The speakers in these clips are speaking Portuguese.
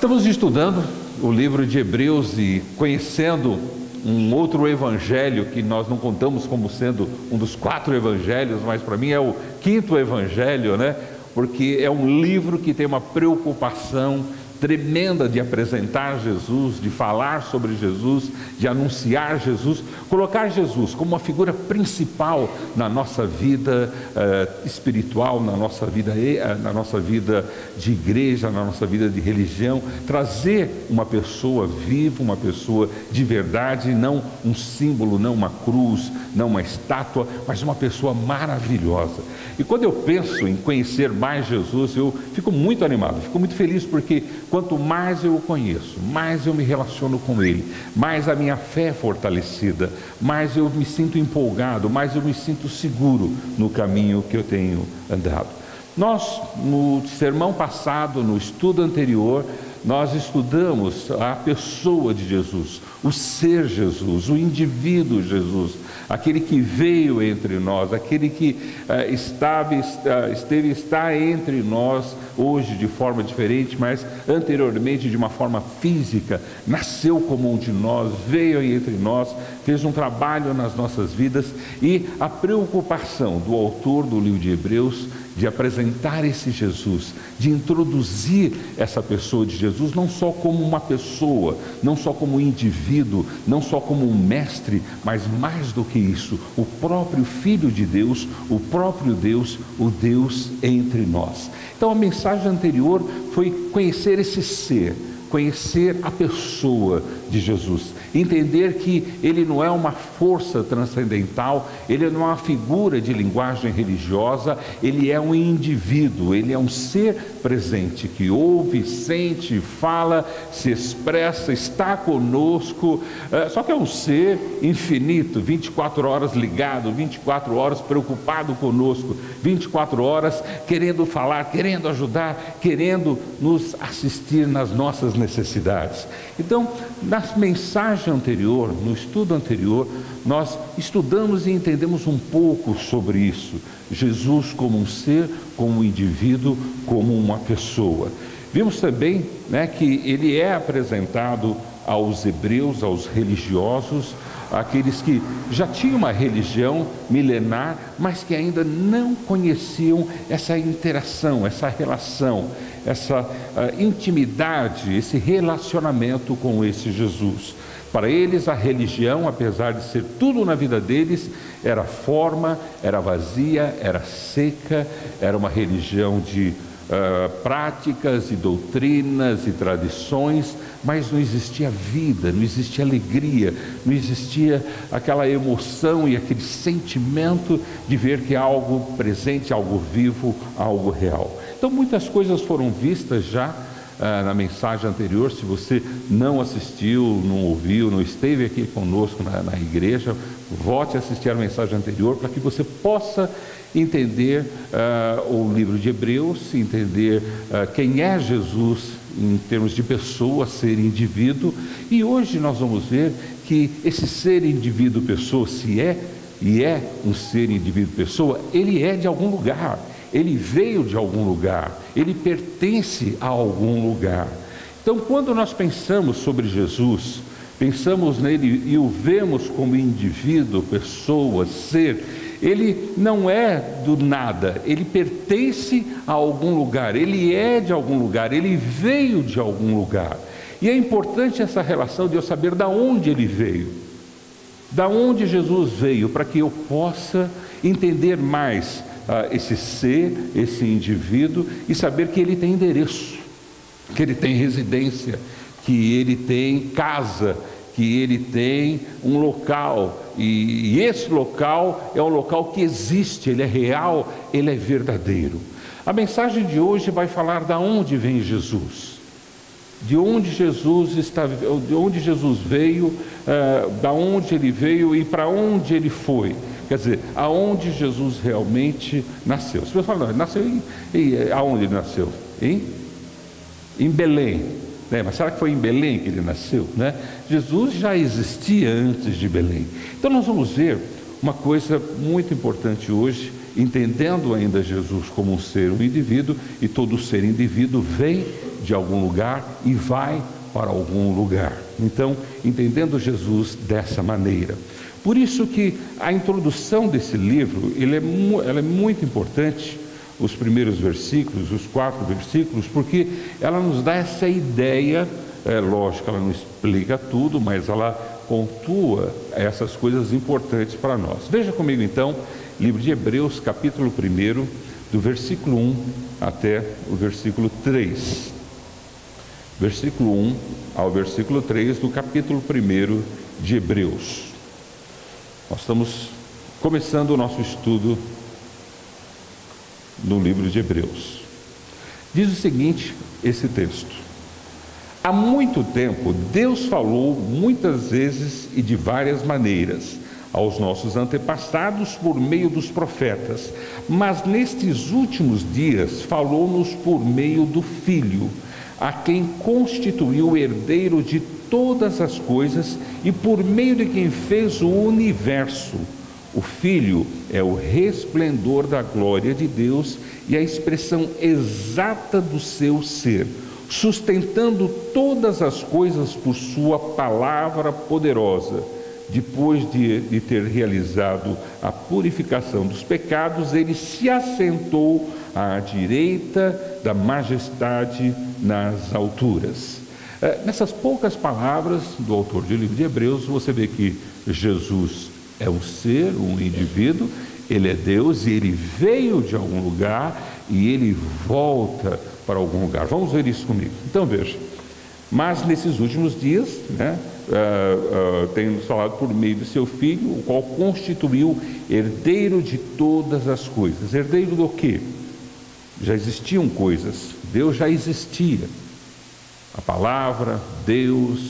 Estamos estudando o livro de Hebreus e conhecendo um outro evangelho que nós não contamos como sendo um dos 4 evangelhos, mas para mim é o 5º evangelho, né? Porque é um livro que tem uma preocupação tremenda de apresentar Jesus, de falar sobre Jesus, de anunciar Jesus, colocar Jesus como uma figura principal na nossa vida espiritual, na nossa vida de igreja, na nossa vida de religião, trazer uma pessoa viva, uma pessoa de verdade, não um símbolo, não uma cruz, não uma estátua, mas uma pessoa maravilhosa. E quando eu penso em conhecer mais Jesus, eu fico muito animado, fico muito feliz, porque quanto mais eu o conheço, mais eu me relaciono com Ele, mais a minha fé é fortalecida, mais eu me sinto empolgado, mais eu me sinto seguro no caminho que eu tenho andado. Nós, no sermão passado, no estudo anterior, nós estudamos a pessoa de Jesus, o ser Jesus, o indivíduo Jesus, aquele que veio entre nós, aquele que está entre nós hoje de forma diferente, mas anteriormente de uma forma física, nasceu como um de nós, veio entre nós, fez um trabalho nas nossas vidas. E a preocupação do autor do livro de Hebreus de apresentar esse Jesus, de introduzir essa pessoa de Jesus, não só como uma pessoa, não só como um indivíduo, não só como um mestre, mas mais do que isso, o próprio Filho de Deus, o próprio Deus, o Deus entre nós. Então a mensagem anterior foi conhecer esse ser, conhecer a pessoa de Jesus, entender que Ele não é uma força transcendental, Ele não é uma figura de linguagem religiosa, Ele é um indivíduo, Ele é um ser presente, que ouve, sente, fala, se expressa, está conosco, só que é um ser infinito, 24 horas ligado, 24 horas preocupado conosco, 24 horas querendo falar, querendo ajudar, querendo nos assistir nas nossas necessidades. Então, na mensagem anterior, no estudo anterior, nós estudamos e entendemos um pouco sobre isso. Jesus como um ser, como um indivíduo, como uma pessoa. Vimos também, que ele é apresentado aos hebreus, aos religiosos, aqueles que já tinham uma religião milenar, mas que ainda não conheciam essa interação, essa relação, essa intimidade, esse relacionamento com esse Jesus. Para eles, a religião, apesar de ser tudo na vida deles, era forma, era vazia, era seca, era uma religião de práticas e doutrinas e tradições, mas não existia vida, não existia alegria, não existia aquela emoção e aquele sentimento de ver que há algo presente, algo vivo, algo real. Então muitas coisas foram vistas já na mensagem anterior. Se você não assistiu, não ouviu, não esteve aqui conosco na igreja, volte a assistir a mensagem anterior para que você possa entender o livro de Hebreus, entender quem é Jesus em termos de pessoa, ser indivíduo. E hoje nós vamos ver que esse ser indivíduo pessoa, se é e é um ser indivíduo pessoa, ele é de algum lugar, ele veio de algum lugar, ele pertence a algum lugar. Então, quando nós pensamos sobre Jesus, pensamos nele e o vemos como indivíduo, pessoa, ser, ele não é do nada, ele pertence a algum lugar, ele é de algum lugar, ele veio de algum lugar. E é importante essa relação de eu saber de onde ele veio, da onde Jesus veio, para que eu possa entender mais esse ser, esse indivíduo, e saber que ele tem endereço, que ele tem residência, que ele tem casa, que ele tem um local, e esse local é um local que existe, ele é real, ele é verdadeiro. A mensagem de hoje vai falar de onde vem Jesus, de onde Jesus está, de onde Jesus veio, da onde ele veio e para onde ele foi. Quer dizer, aonde Jesus realmente nasceu. Você fala, nasceu aonde ele nasceu? Em Belém. Mas será que foi em Belém que ele nasceu? Jesus já existia antes de Belém. Então nós vamos ver uma coisa muito importante hoje, entendendo ainda Jesus como um ser, um indivíduo, e todo ser indivíduo vem de algum lugar e vai para algum lugar. Então, entendendo Jesus dessa maneira. Por isso que a introdução desse livro, ela é muito importante, os primeiros versículos, os 4 versículos, porque ela nos dá essa ideia, lógico, ela não explica tudo, mas ela pontua essas coisas importantes para nós. Veja comigo então, livro de Hebreus, capítulo 1, do versículo 1 até o versículo 3. Versículo 1 ao versículo 3 do capítulo 1 de Hebreus. Nós estamos começando o nosso estudo no livro de Hebreus. Diz o seguinte, esse texto: há muito tempo Deus falou muitas vezes e de várias maneiras aos nossos antepassados por meio dos profetas, mas nestes últimos dias falou-nos por meio do Filho, a quem constituiu o herdeiro de todas as coisas e por meio de quem fez o universo. O Filho é o resplendor da glória de Deus e a expressão exata do seu ser, sustentando todas as coisas por sua palavra poderosa. Depois de ter realizado a purificação dos pecados, ele se assentou à direita da majestade nas alturas. Nessas poucas palavras do autor do livro de Hebreus, você vê que Jesus é um ser, um indivíduo, ele é Deus e ele veio de algum lugar e ele volta para algum lugar. Vamos ver isso comigo. Então veja, mas nesses últimos dias, tem nos falado por meio do seu Filho, o qual constituiu herdeiro de todas as coisas. Herdeiro do quê? Já existiam coisas, Deus já existia. A palavra, Deus,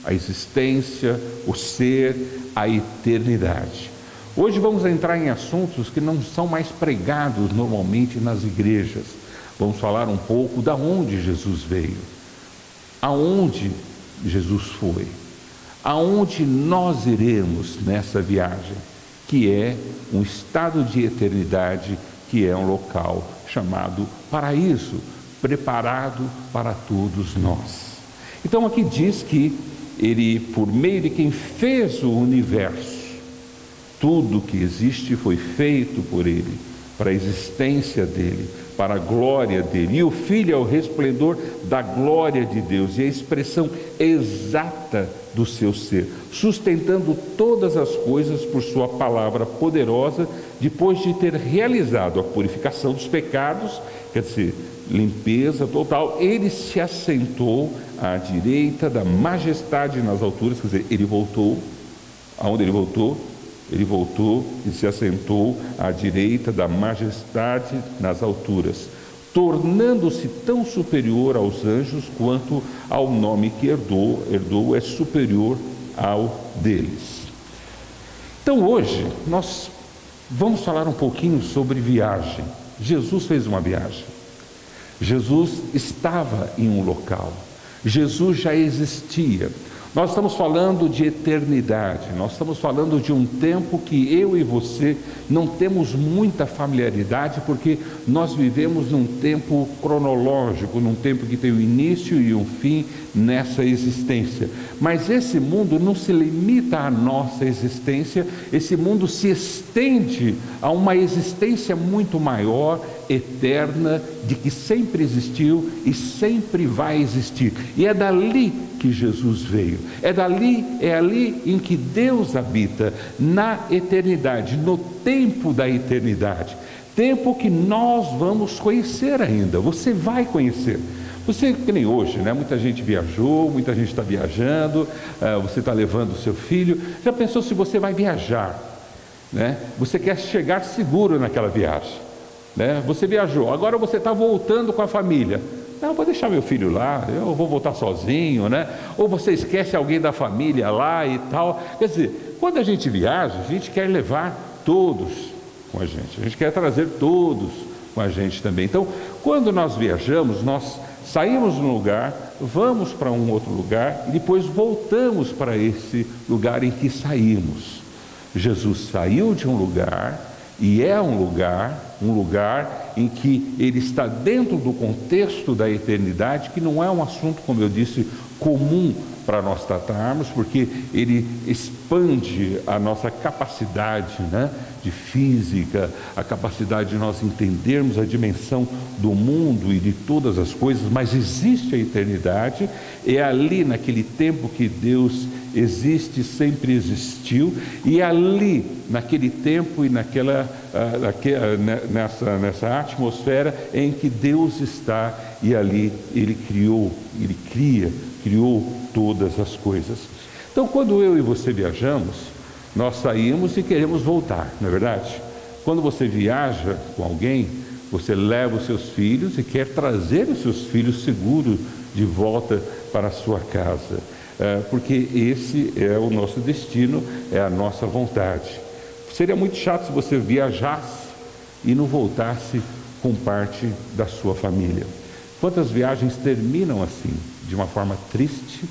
a existência, o ser, a eternidade. Hoje vamos entrar em assuntos que não são mais pregados normalmente nas igrejas. Vamos falar um pouco da onde Jesus veio, aonde Jesus foi, aonde nós iremos nessa viagem, que é um estado de eternidade, que é um local chamado paraíso, preparado para todos nós. Então aqui diz que ele, por meio de quem fez o universo, tudo que existe foi feito por ele, para a existência dele, para a glória dele. E o Filho é o resplendor da glória de Deus e a expressão exata do seu ser, sustentando todas as coisas por sua palavra poderosa, depois de ter realizado a purificação dos pecados, quer dizer, limpeza total, ele se assentou à direita da majestade nas alturas, quer dizer, ele voltou. Aonde ele voltou? Ele voltou e se assentou à direita da majestade nas alturas, tornando-se tão superior aos anjos quanto ao nome que herdou é superior ao deles. Então hoje nós vamos falar um pouquinho sobre viagem. Jesus fez uma viagem. Jesus estava em um local. Jesus já existia. Nós estamos falando de eternidade, nós estamos falando de um tempo que eu e você não temos muita familiaridade, porque nós vivemos num tempo cronológico, num tempo que tem um início e um fim nessa existência. Mas esse mundo não se limita à nossa existência, esse mundo se estende a uma existência muito maior, eterna, de que sempre existiu e sempre vai existir. E é dali que Jesus veio. É ali em que Deus habita, na eternidade, no tempo da eternidade. Tempo que nós vamos conhecer ainda. Você vai conhecer. Você, que nem hoje, né? Muita gente viajou, muita gente está viajando, você está levando o seu filho. Já pensou se você vai viajar, né? Você quer chegar seguro naquela viagem, né? Você viajou, agora você está voltando com a família. Não, vou deixar meu filho lá, eu vou voltar sozinho, né? Ou você esquece alguém da família lá e tal. Quer dizer, quando a gente viaja, a gente quer levar todos com a gente quer trazer todos com a gente também. Então, quando nós viajamos, nós saímos de um lugar, vamos para um outro lugar e depois voltamos para esse lugar em que saímos. Jesus saiu de um lugar e é um lugar em que ele está dentro do contexto da eternidade, que não é um assunto, como eu disse, comum para nós tratarmos, porque ele expande a nossa capacidade, de física, a capacidade de nós entendermos a dimensão do mundo e de todas as coisas, mas existe a eternidade, é ali naquele tempo que Deus existe, sempre existiu, e ali, naquele tempo e nessa atmosfera em que Deus está, e ali Ele criou todas as coisas. Então, quando eu e você viajamos, nós saímos e queremos voltar, não é verdade? Quando você viaja com alguém, você leva os seus filhos e quer trazer os seus filhos seguros de volta para a sua casa, porque esse é o nosso destino, é a nossa vontade. Seria muito chato se você viajasse e não voltasse com parte da sua família. Quantas viagens terminam assim, de uma forma triste,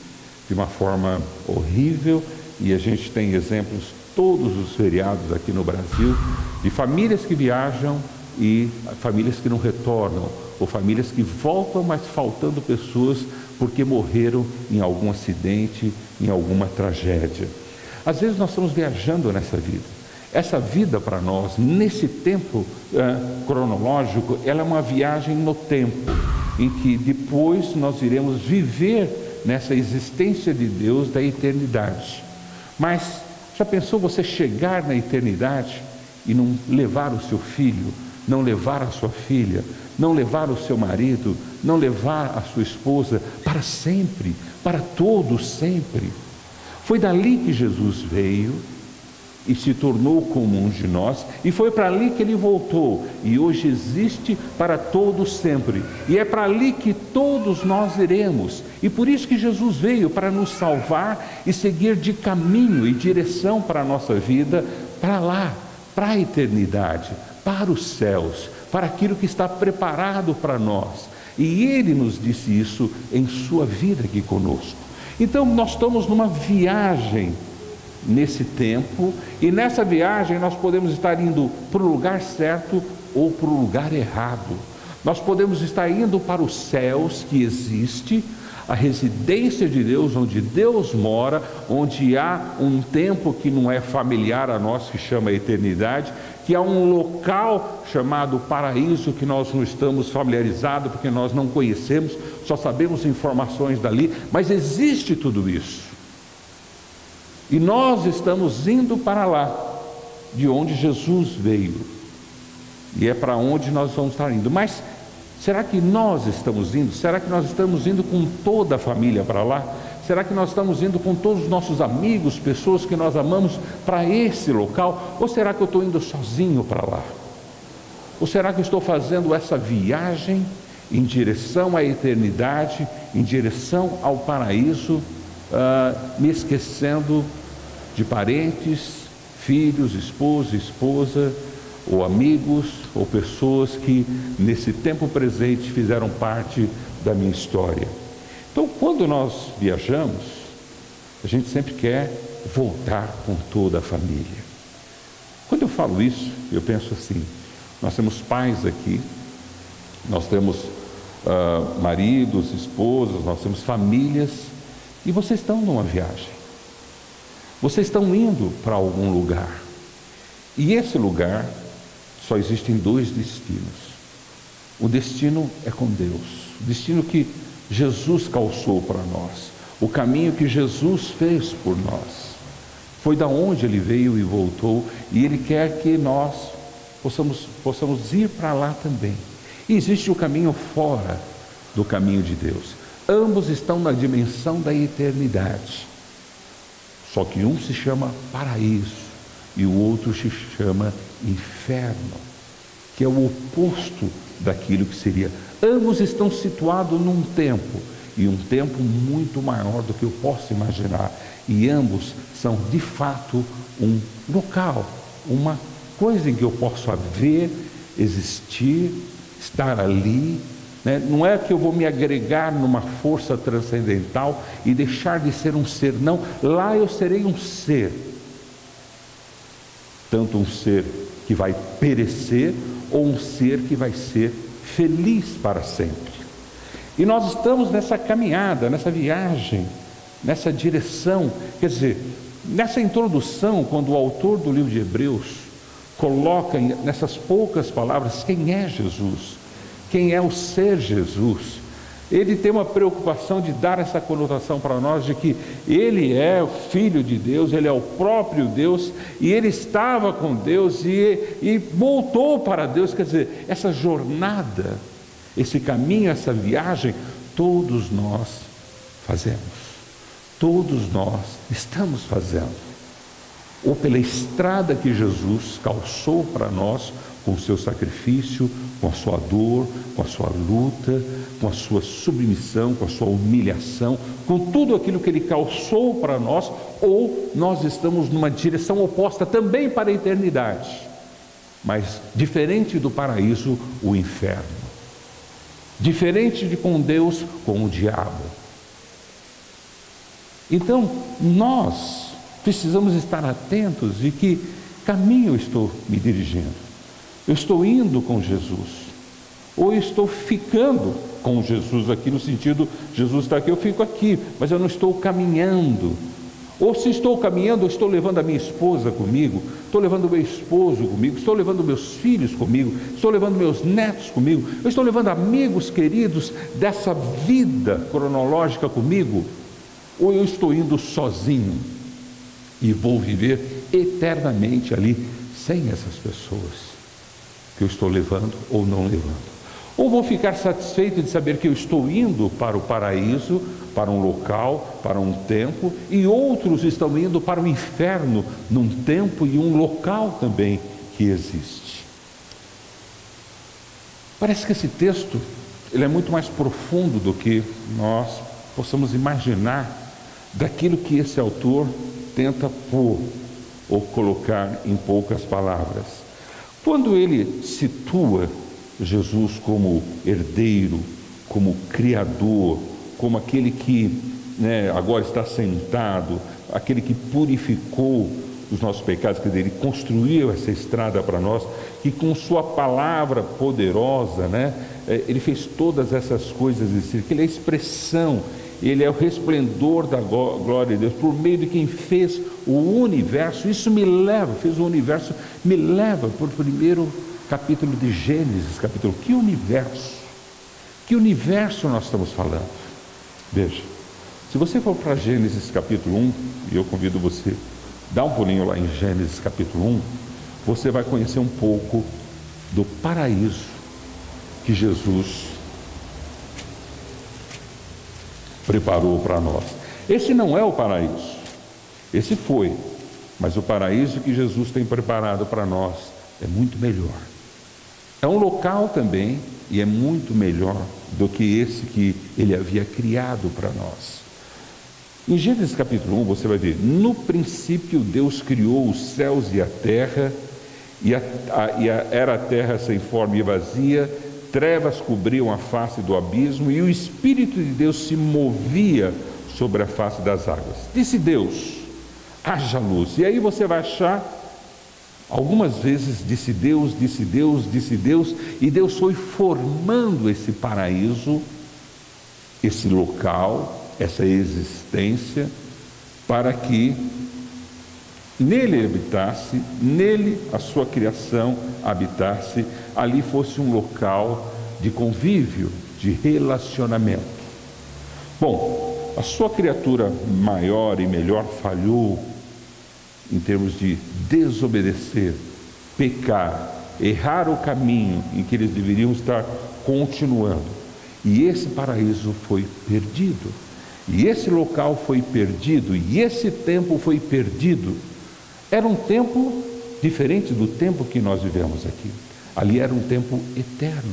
de uma forma horrível, e a gente tem exemplos todos os feriados aqui no Brasil, de famílias que viajam e famílias que não retornam, ou famílias que voltam, mas faltando pessoas porque morreram em algum acidente, em alguma tragédia. Às vezes nós estamos viajando nessa vida. Essa vida para nós, nesse tempo cronológico, ela é uma viagem no tempo, em que depois nós iremos viver nessa existência de Deus da eternidade. Mas já pensou você chegar na eternidade e não levar o seu filho, não levar a sua filha, não levar o seu marido, não levar a sua esposa para sempre, para todo sempre? Foi dali que Jesus veio e se tornou comum de nós, e foi para ali que ele voltou, e hoje existe para todos sempre, e é para ali que todos nós iremos, e por isso que Jesus veio, para nos salvar e seguir de caminho e direção para a nossa vida, para lá, para a eternidade, para os céus, para aquilo que está preparado para nós, e ele nos disse isso em sua vida aqui conosco. Então nós estamos numa viagem nesse tempo, e nessa viagem nós podemos estar indo para o lugar certo ou para o lugar errado. Nós podemos estar indo para os céus, que existe a residência de Deus, onde Deus mora, onde há um tempo que não é familiar a nós, que chama eternidade, que há um local chamado paraíso, que nós não estamos familiarizados, porque nós não conhecemos, só sabemos informações dali, mas existe tudo isso. E nós estamos indo para lá, de onde Jesus veio, e é para onde nós vamos estar indo. Mas será que nós estamos indo? Será que nós estamos indo com toda a família para lá? Será que nós estamos indo com todos os nossos amigos, pessoas que nós amamos, para esse local? Ou será que eu estou indo sozinho para lá? Ou será que eu estou fazendo essa viagem em direção à eternidade, em direção ao paraíso, me esquecendo de parentes, filhos, esposa, ou amigos, ou pessoas que nesse tempo presente fizeram parte da minha história? Então, quando nós viajamos, a gente sempre quer voltar com toda a família. Quando eu falo isso, eu penso assim: nós temos pais aqui, nós temos maridos, esposas, nós temos famílias, e vocês estão numa viagem, vocês estão indo para algum lugar, e esse lugar só existem dois destinos. O destino é com Deus, o destino que Jesus calçou para nós, o caminho que Jesus fez por nós, foi da onde ele veio e voltou, e ele quer que nós possamos ir para lá também. E existe o caminho fora do caminho de Deus. Ambos estão na dimensão da eternidade. Só que um se chama paraíso e o outro se chama inferno, que é o oposto daquilo que seria. Ambos estão situados num tempo, e um tempo muito maior do que eu posso imaginar. E ambos são de fato um local, uma coisa em que eu posso ver, existir, estar ali, né? Não é que eu vou me agregar numa força transcendental e deixar de ser um ser, não, lá eu serei um ser. tanto um ser que vai perecer ou um ser que vai ser feliz para sempre. E nós estamos nessa caminhada, nessa viagem, nessa direção. Quer dizer, nessa introdução, quando o autor do livro de Hebreus coloca nessas poucas palavras quem é Jesus, quem é o ser Jesus, ele tem uma preocupação de dar essa conotação para nós de que ele é o Filho de Deus, ele é o próprio Deus, e ele estava com Deus e voltou para Deus. Quer dizer, essa jornada, esse caminho, essa viagem, todos nós fazemos, todos nós estamos fazendo, ou pela estrada que Jesus calçou para nós, com o seu sacrifício, com a sua dor, com a sua luta, com a sua submissão, com a sua humilhação, com tudo aquilo que ele calçou para nós, ou nós estamos numa direção oposta também para a eternidade, mas diferente do paraíso, o inferno, diferente de com Deus, com o diabo. Então nós precisamos estar atentos de que caminho eu estou me dirigindo. Eu estou indo com Jesus, ou eu estou ficando com Jesus aqui, no sentido, Jesus está aqui, eu fico aqui, mas eu não estou caminhando. Ou se estou caminhando, eu estou levando a minha esposa comigo, estou levando o meu esposo comigo, estou levando meus filhos comigo, estou levando meus netos comigo, eu estou levando amigos queridos dessa vida cronológica comigo, ou eu estou indo sozinho e vou viver eternamente ali sem essas pessoas que eu estou levando ou não levando. Ou vou ficar satisfeito de saber que eu estou indo para o paraíso, para um local, para um tempo, e outros estão indo para o inferno, num tempo e um local também que existe. Parece que esse texto ele é muito mais profundo do que nós possamos imaginar daquilo que esse autor tenta pôr ou colocar em poucas palavras. Quando ele situa Jesus como herdeiro, como criador, como aquele que agora está sentado, aquele que purificou os nossos pecados, quer dizer, ele construiu essa estrada para nós, que com sua palavra poderosa, ele fez todas essas coisas, que ele é a expressão, ele é o resplendor da glória de Deus, por meio de quem fez o universo. Isso me leva, fez o universo, me leva para o primeiro capítulo de Gênesis, capítulo. Que universo? Que universo nós estamos falando? Veja, se você for para Gênesis capítulo 1, e eu convido você, dá um pulinho lá em Gênesis capítulo 1, você vai conhecer um pouco do paraíso que Jesus preparou para nós. Esse não é o paraíso, esse foi, mas o paraíso que Jesus tem preparado para nós é muito melhor. É um local também, e é muito melhor do que esse que ele havia criado para nós. Em Gênesis capítulo 1 você vai ver: no princípio Deus criou os céus e a terra, era a terra sem forma e vazia, trevas cobriam a face do abismo, e o Espírito de Deus se movia sobre a face das águas. Disse Deus: haja luz. E aí você vai achar, algumas vezes, disse Deus, disse Deus, disse Deus, e Deus foi formando esse paraíso, esse local, essa existência, para que nele ele habitasse, nele a sua criação habitasse, ali fosse um local de convívio, de relacionamento. Bom, a sua criatura maior e melhor falhou em termos de desobedecer, pecar, errar o caminho em que eles deveriam estar continuando. E esse paraíso foi perdido, e esse local foi perdido, e esse tempo foi perdido. Era um tempo diferente do tempo que nós vivemos aqui. Ali era um tempo eterno.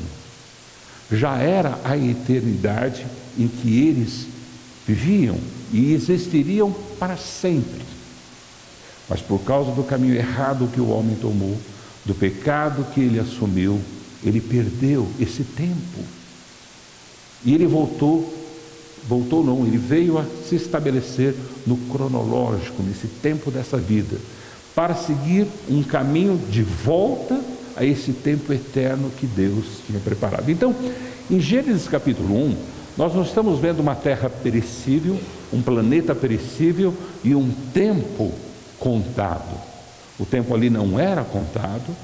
Já era a eternidade em que eles viviam e existiriam para sempre. Mas por causa do caminho errado que o homem tomou, do pecado que ele assumiu, ele perdeu esse tempo. E ele ele veio a se estabelecer no cronológico, nesse tempo dessa vida, para seguir um caminho de volta a esse tempo eterno que Deus tinha preparado. Então, em Gênesis capítulo 1, nós não estamos vendo uma terra perecível, um planeta perecível e um tempo contado. O tempo ali não era contado,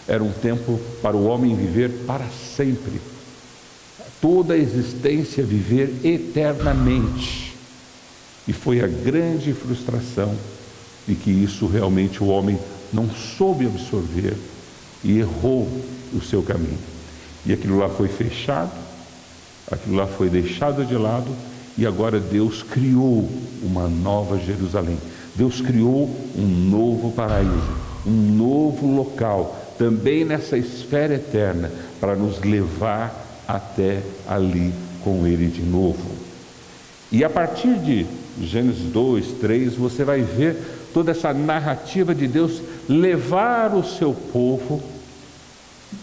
era um tempo para o homem viver para sempre. Toda a existência viver eternamente. E foi a grande frustração de que isso realmente o homem não soube absorver e errou o seu caminho. E aquilo lá foi fechado, aquilo lá foi deixado de lado, e agora Deus criou uma nova Jerusalém. Deus criou um novo paraíso, um novo local, também nessa esfera eterna, para nos levar até ali com Ele de novo. E a partir de Gênesis 2, 3, você vai ver toda essa narrativa de Deus levar o seu povo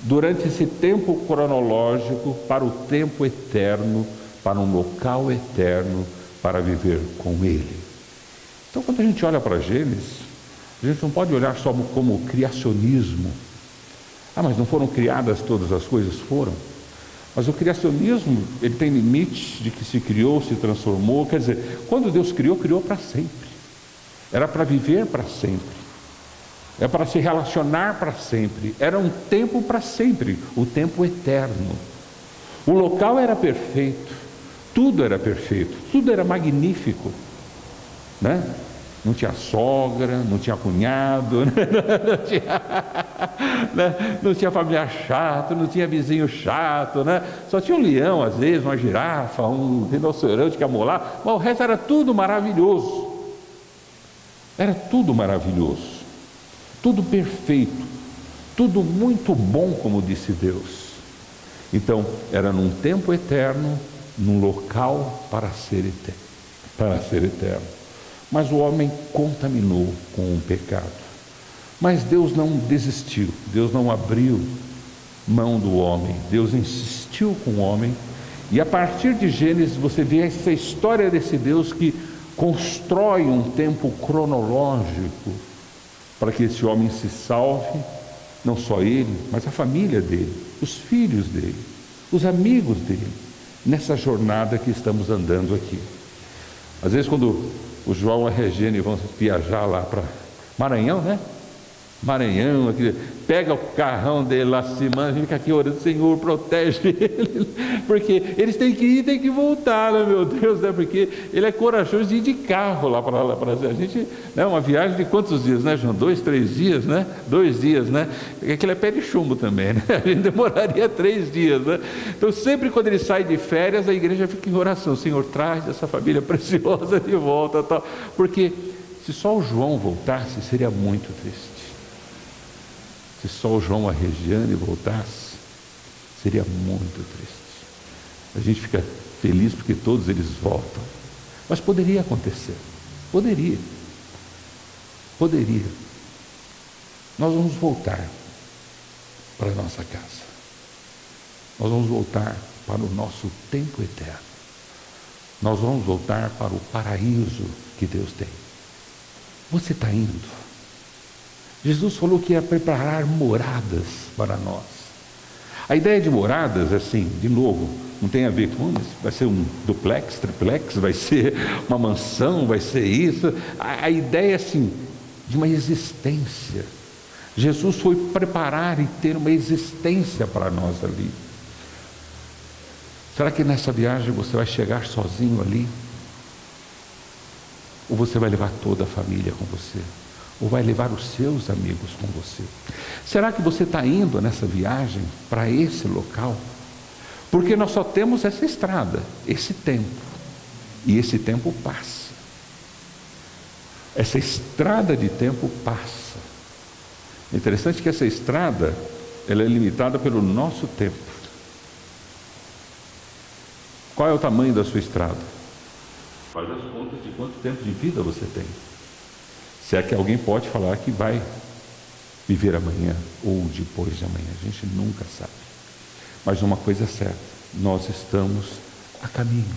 durante esse tempo cronológico para o tempo eterno, para um local eterno, para viver com Ele. Então, quando a gente olha para Gênesis, a gente não pode olhar só como criacionismo. Mas não foram criadas todas as coisas? Foram. Mas o criacionismo, ele tem limites de que se criou, se transformou. Quer dizer, quando Deus criou, criou para sempre. Era para viver para sempre. É para se relacionar para sempre. Era um tempo para sempre, o tempo eterno. O local era perfeito, tudo era perfeito, tudo era magnífico, né? Não tinha sogra, não tinha cunhado, não tinha familiar chato, não tinha vizinho chato, né? Só tinha um leão, às vezes, uma girafa, um rinoceronte que amolar, mas o resto era tudo maravilhoso. Era tudo maravilhoso, tudo perfeito, tudo muito bom, como disse Deus. Então, era num tempo eterno, num local para ser eterno. Mas o homem contaminou com o pecado. Mas Deus não desistiu, Deus não abriu mão do homem, Deus insistiu com o homem. E a partir de Gênesis você vê essa história desse Deus que constrói um tempo cronológico para que esse homem se salve, não só ele, mas a família dele, os filhos dele, os amigos dele, nessa jornada que estamos andando aqui. Às vezes quando o João e a Regina vão viajar lá para Maranhão, né? Maranhão, aqui, pega o carrão dele lá acima, a gente fica aqui orando, Senhor, protege ele, porque eles têm que ir, têm que voltar, né, meu Deus, né? Porque ele é corajoso de ir de carro lá para a gente, né? Uma viagem de quantos dias, né, João? 2, 3 dias, né? 2 dias, né? Porque aquilo é pé de chumbo também, né? A gente demoraria 3 dias, né? Então sempre quando ele sai de férias, a igreja fica em oração, Senhor, traz essa família preciosa de volta, tal. Porque se só o João voltasse, seria muito triste. Se só o João, a Regiane voltasse, seria muito triste. A gente fica feliz porque todos eles voltam. Mas poderia acontecer. Poderia. Nós vamos voltar para a nossa casa. Nós vamos voltar para o nosso tempo eterno. Nós vamos voltar para o paraíso que Deus tem. Você está indo? Jesus falou que ia preparar moradas para nós. A ideia de moradas, assim, de novo, não tem a ver com isso. Vai ser um duplex, triplex, vai ser uma mansão, vai ser isso. A ideia, assim, de uma existência. Jesus foi preparar e ter uma existência para nós ali. Será que nessa viagem você vai chegar sozinho ali? Ou você vai levar toda a família com você? Ou vai levar os seus amigos com você? Será que você está indo nessa viagem para esse local? Porque nós só temos essa estrada, esse tempo. E esse tempo passa. Essa estrada de tempo passa. É interessante que essa estrada, ela é limitada pelo nosso tempo. Qual é o tamanho da sua estrada? Faz as contas de quanto tempo de vida você tem. Se é que alguém pode falar que vai viver amanhã ou depois de amanhã, a gente nunca sabe. Mas uma coisa é certa, nós estamos a caminho.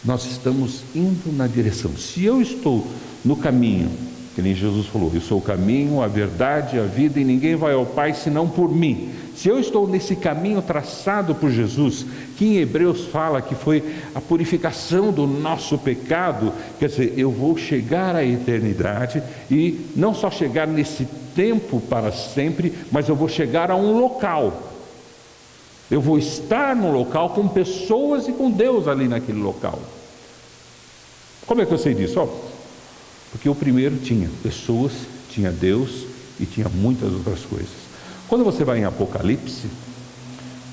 Nós estamos indo na direção. Se eu estou no caminho, Que nem Jesus falou: eu sou o caminho, a verdade, a vida, e ninguém vai ao Pai senão por mim. Se eu estou nesse caminho traçado por Jesus, que em Hebreus fala que foi a purificação do nosso pecado, quer dizer, eu vou chegar à eternidade, e não só chegar nesse tempo para sempre, mas eu vou chegar a um local. Eu vou estar no local com pessoas e com Deus ali naquele local. Como é que eu sei disso? Porque o primeiro tinha pessoas, tinha Deus e tinha muitas outras coisas. Quando você vai em Apocalipse,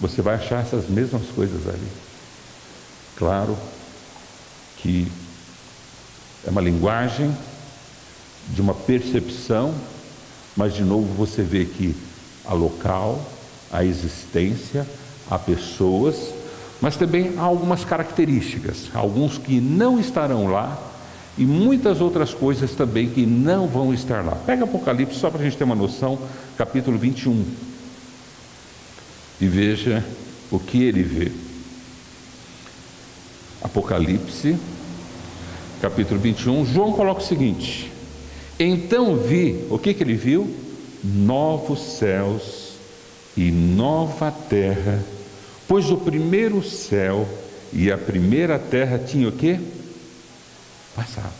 você vai achar essas mesmas coisas ali. Claro que é uma linguagem de uma percepção, mas de novo você vê que há local, há existência, há pessoas, mas também há algumas características, alguns que não estarão lá, e muitas outras coisas também que não vão estar lá. Pega Apocalipse, só para a gente ter uma noção, capítulo 21. E veja o que ele vê. Apocalipse, capítulo 21, João coloca o seguinte: então vi, o que ele viu? Novos céus e nova terra, pois o primeiro céu e a primeira terra tinham o quê? Passado.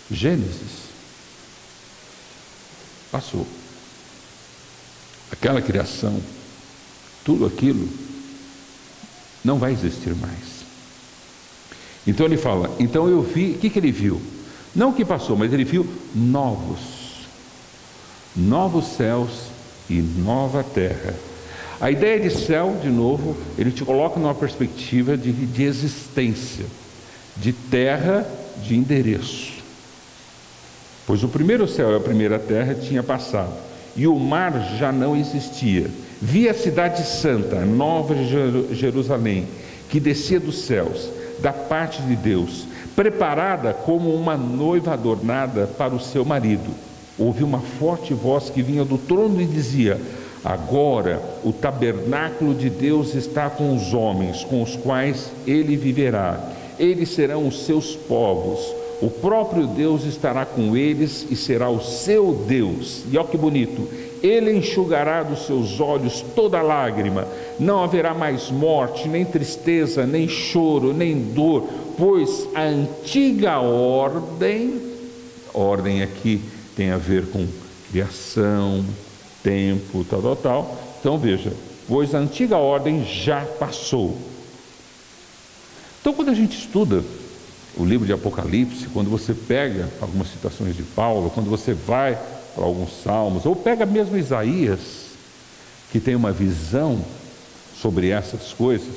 Gênesis passou. Aquela criação, tudo aquilo não vai existir mais. Então ele fala, então eu vi, o que ele viu? Não o que passou, mas ele viu novos céus e nova terra. A ideia de céu, de novo, ele te coloca numa perspectiva de existência, de terra, de endereço. Pois o primeiro céu e a primeira terra tinha passado, e o mar já não existia. Vi a cidade santa, a nova Jerusalém, que descia dos céus, da parte de Deus, preparada como uma noiva adornada para o seu marido. Ouvi uma forte voz que vinha do trono e dizia: agora o tabernáculo de Deus está com os homens, com os quais ele viverá. Eles serão os seus povos, o próprio Deus estará com eles e será o seu Deus. E olha que bonito: ele enxugará dos seus olhos toda lágrima, não haverá mais morte, nem tristeza, nem choro, nem dor, pois a antiga ordem aqui tem a ver com criação, tempo, tal. Então veja, pois a antiga ordem já passou. Então quando a gente estuda o livro de Apocalipse, quando você pega algumas citações de Paulo, quando você vai para alguns salmos, ou pega mesmo Isaías, que tem uma visão sobre essas coisas,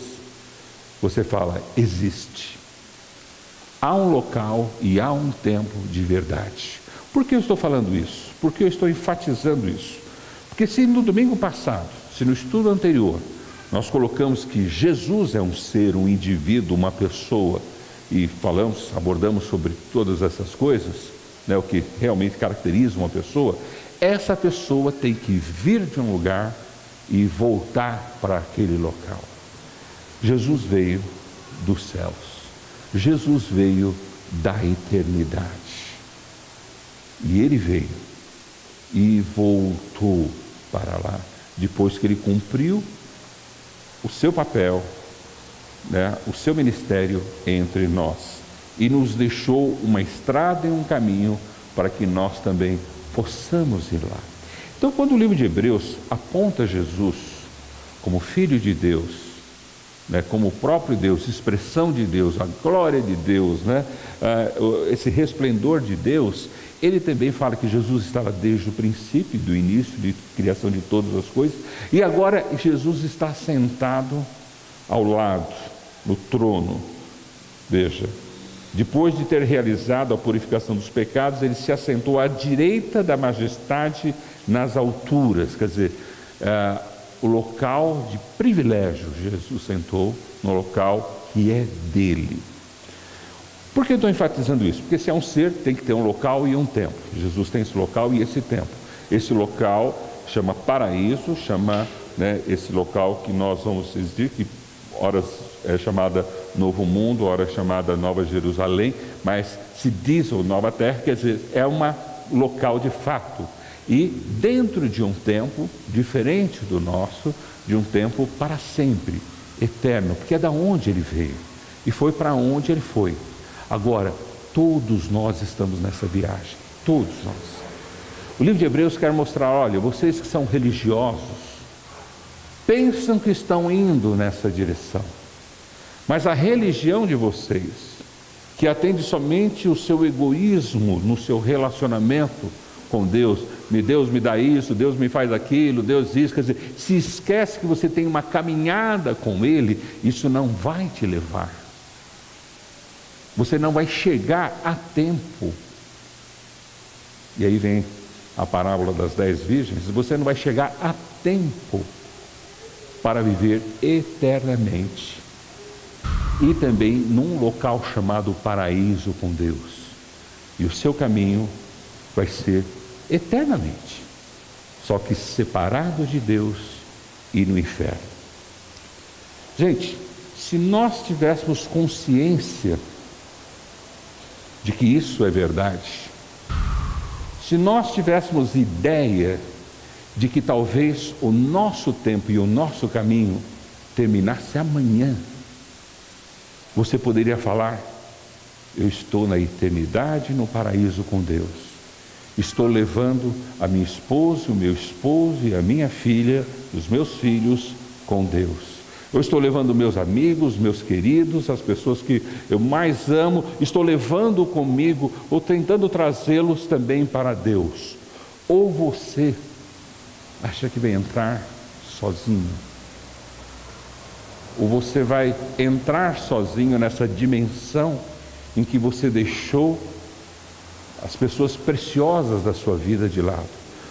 você fala, existe. Há um local e há um tempo de verdade. Por que eu estou falando isso? Por que eu estou enfatizando isso? Porque se no domingo passado, se no estudo anterior, nós colocamos que Jesus é um ser, um indivíduo, uma pessoa, e abordamos sobre todas essas coisas, né, o que realmente caracteriza uma pessoa, essa pessoa tem que vir de um lugar e voltar para aquele local. Jesus veio dos céus, Jesus veio da eternidade, e ele veio e voltou para lá, depois que ele cumpriu o seu papel, né, o seu ministério entre nós, e nos deixou uma estrada e um caminho para que nós também possamos ir lá. Então, quando o livro de Hebreus aponta Jesus como Filho de Deus, né, como o próprio Deus, expressão de Deus, a glória de Deus, né, esse resplendor de Deus, ele também fala que Jesus estava desde o princípio, do início de criação de todas as coisas, e agora Jesus está sentado ao lado, no trono. Veja, depois de ter realizado a purificação dos pecados, ele se assentou à direita da majestade nas alturas, quer dizer, o local de privilégio. Jesus sentou no local que é dele. Por que eu estou enfatizando isso? Porque se é um ser, tem que ter um local e um tempo. Jesus tem esse local e esse tempo. Esse local chama paraíso, chama, né, esse local que nós vamos dizer que horas é chamada Novo Mundo, horas chamada Nova Jerusalém, mas se diz ou Nova Terra, quer dizer, é uma local de fato, e dentro de um tempo diferente do nosso, de um tempo para sempre, eterno, porque é da onde ele veio e foi para onde ele foi. Agora, todos nós estamos nessa viagem, todos nós. O livro de Hebreus quer mostrar, olha, vocês que são religiosos, pensam que estão indo nessa direção, mas a religião de vocês, que atende somente o seu egoísmo no seu relacionamento com Deus me dá isso, Deus me faz aquilo, Deus isso, quer dizer, se esquece que você tem uma caminhada com Ele, isso não vai te levar. Você não vai chegar a tempo. E aí vem a parábola das 10 virgens, você não vai chegar a tempo para viver eternamente. E também num local chamado paraíso com Deus. E o seu caminho vai ser eternamente, só que separado de Deus e no inferno. Gente, se nós tivéssemos consciência de que isso é verdade, se nós tivéssemos ideia de que talvez o nosso tempo e o nosso caminho terminasse amanhã, você poderia falar: eu estou na eternidade no paraíso com Deus. Estou levando a minha esposa, o meu esposo e a minha filha, os meus filhos com Deus. Eu estou levando meus amigos, meus queridos, as pessoas que eu mais amo, estou levando comigo ou tentando trazê-los também para Deus. Ou você acha que vai entrar sozinho? Ou você vai entrar sozinho nessa dimensão em que você deixou as pessoas preciosas da sua vida de lado.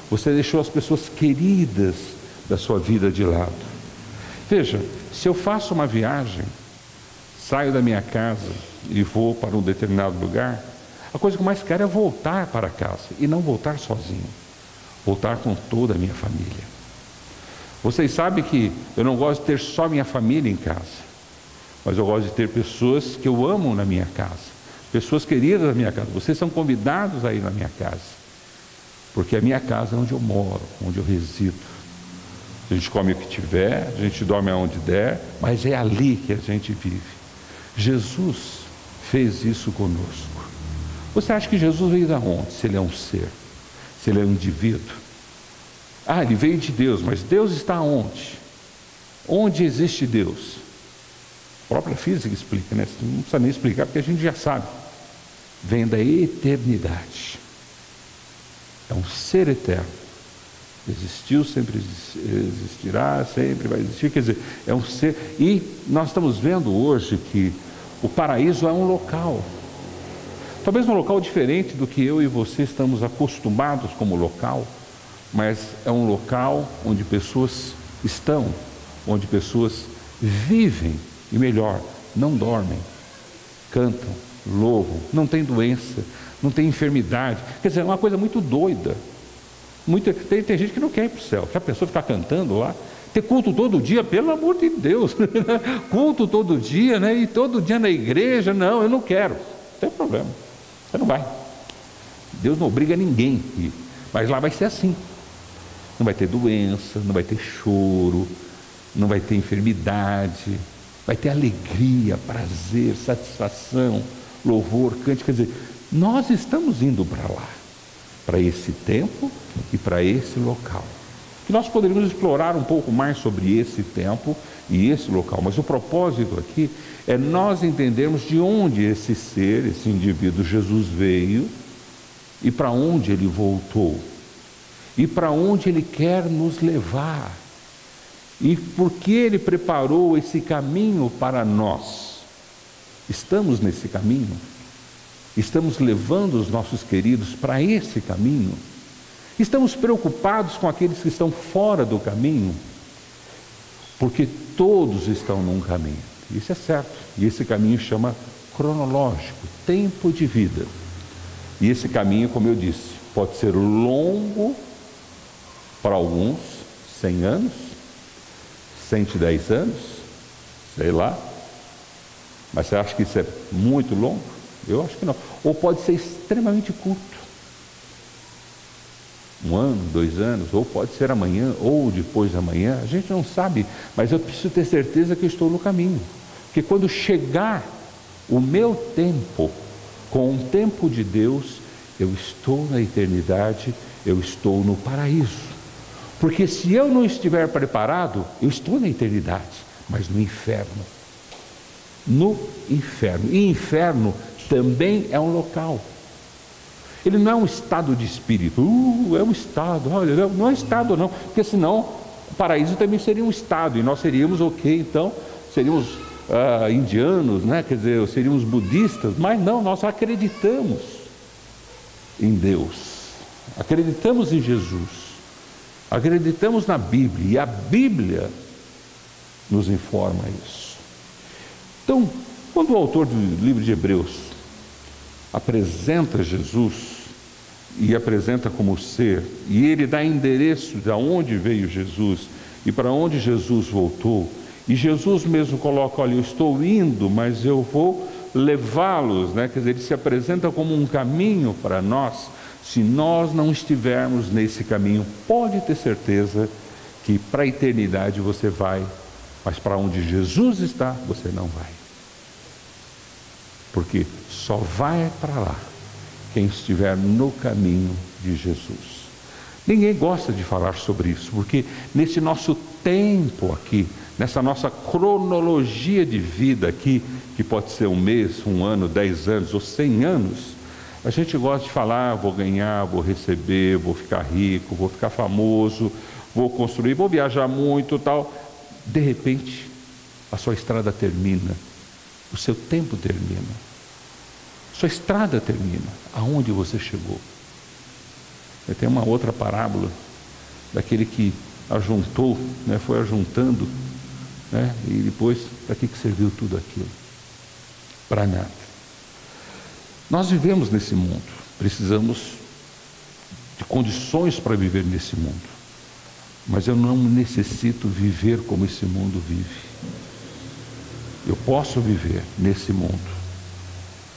Você deixou as pessoas queridas da sua vida de lado. Veja, se eu faço uma viagem, saio da minha casa e vou para um determinado lugar, a coisa que eu mais quero é voltar para casa e não voltar sozinho. Voltar com toda a minha família. Vocês sabem que eu não gosto de ter só minha família em casa, mas eu gosto de ter pessoas que eu amo na minha casa. Pessoas queridas na minha casa, vocês são convidados a ir na minha casa, porque a minha casa é onde eu moro, onde eu resido. A gente come o que tiver, a gente dorme aonde der, mas é ali que a gente vive. Jesus fez isso conosco. Você acha que Jesus veio da onde? Se ele é um ser, se ele é um indivíduo. Ele veio de Deus, mas Deus está onde? Onde existe Deus? A própria física explica, né? Não precisa nem explicar, porque a gente já sabe. Vem da eternidade. É um ser eterno. Existiu, sempre existirá, sempre vai existir. Quer dizer, é um ser. E nós estamos vendo hoje que o paraíso é um local. Talvez um local diferente do que eu e você estamos acostumados como local, mas é um local onde pessoas estão, onde pessoas vivem. E melhor, não dormem, cantam, louvam, não tem doença, não tem enfermidade. Quer dizer, é uma coisa muito doida. Tem gente que não quer ir para o céu. Já pensou ficar cantando lá? Ter culto todo dia, pelo amor de Deus. Culto todo dia, né? E todo dia na igreja. Não, eu não quero. Não tem problema. Você não vai. Deus não obriga ninguém a ir. Mas lá vai ser assim. Não vai ter doença, não vai ter choro, não vai ter enfermidade. Vai ter alegria, prazer, satisfação, louvor, cântico. Quer dizer, nós estamos indo para lá, para esse tempo e para esse local. Que nós poderíamos explorar um pouco mais sobre esse tempo e esse local. Mas o propósito aqui é nós entendermos de onde esse ser, esse indivíduo Jesus veio e para onde ele voltou. E para onde ele quer nos levar. E por que ele preparou esse caminho para nós? Estamos nesse caminho? Estamos levando os nossos queridos para esse caminho? Estamos preocupados com aqueles que estão fora do caminho? Porque todos estão num caminho. Isso é certo. E esse caminho chama cronológico, tempo de vida. E esse caminho, como eu disse, pode ser longo para alguns, 100 anos, 110 anos, sei lá. Mas você acha que isso é muito longo? Eu acho que não. Ou pode ser extremamente curto. 1 ano, 2 anos, ou pode ser amanhã, ou depois da manhã, a gente não sabe, mas eu preciso ter certeza que eu estou no caminho. Porque quando chegar o meu tempo, com o tempo de Deus, eu estou na eternidade, eu estou no paraíso. Porque se eu não estiver preparado, eu estou na eternidade, mas no inferno. No inferno. E inferno também é um local. Ele não é um estado de espírito. É um estado. Olha, não é estado não. Porque senão o paraíso também seria um estado. E nós seríamos então, seríamos indianos, né? Quer dizer, seríamos budistas. Mas não, nós acreditamos em Deus. Acreditamos em Jesus. Acreditamos na Bíblia. E a Bíblia nos informa isso. Então, quando o autor do livro de Hebreus apresenta Jesus e apresenta como ser, e ele dá endereço de onde veio Jesus e para onde Jesus voltou, e Jesus mesmo coloca, olha, eu estou indo, mas eu vou levá-los, né? Quer dizer, ele se apresenta como um caminho para nós. Se nós não estivermos nesse caminho, pode ter certeza que para a eternidade você vai, mas para onde Jesus está, você não vai. Porque só vai para lá quem estiver no caminho de Jesus. Ninguém gosta de falar sobre isso, porque nesse nosso tempo aqui, nessa nossa cronologia de vida aqui, que pode ser 1 mês, 1 ano, 10 anos ou 100 anos, a gente gosta de falar, vou ganhar, vou receber, vou ficar rico, vou ficar famoso, vou construir, vou viajar muito, tal. De repente, a sua estrada termina. O seu tempo termina. Sua estrada termina. Aonde você chegou? Tem uma outra parábola daquele que ajuntou, né, foi ajuntando, né, e depois, para que serviu tudo aquilo? Para nada. Nós vivemos nesse mundo. Precisamos de condições para viver nesse mundo. Mas eu não necessito viver como esse mundo vive. Eu posso viver nesse mundo,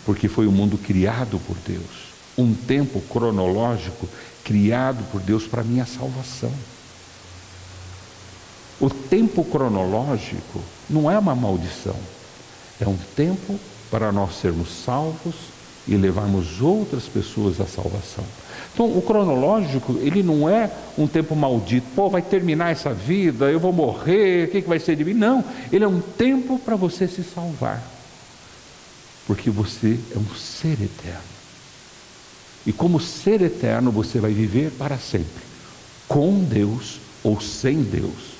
porque foi um mundo criado por Deus, um tempo cronológico criado por Deus para minha salvação. O tempo cronológico não é uma maldição, é um tempo para nós sermos salvos e levarmos outras pessoas à salvação. Então, o cronológico, ele não é um tempo maldito. Pô, vai terminar essa vida, eu vou morrer, o que vai ser de mim? Não, ele é um tempo para você se salvar. Porque você é um ser eterno. E como ser eterno, você vai viver para sempre. Com Deus ou sem Deus.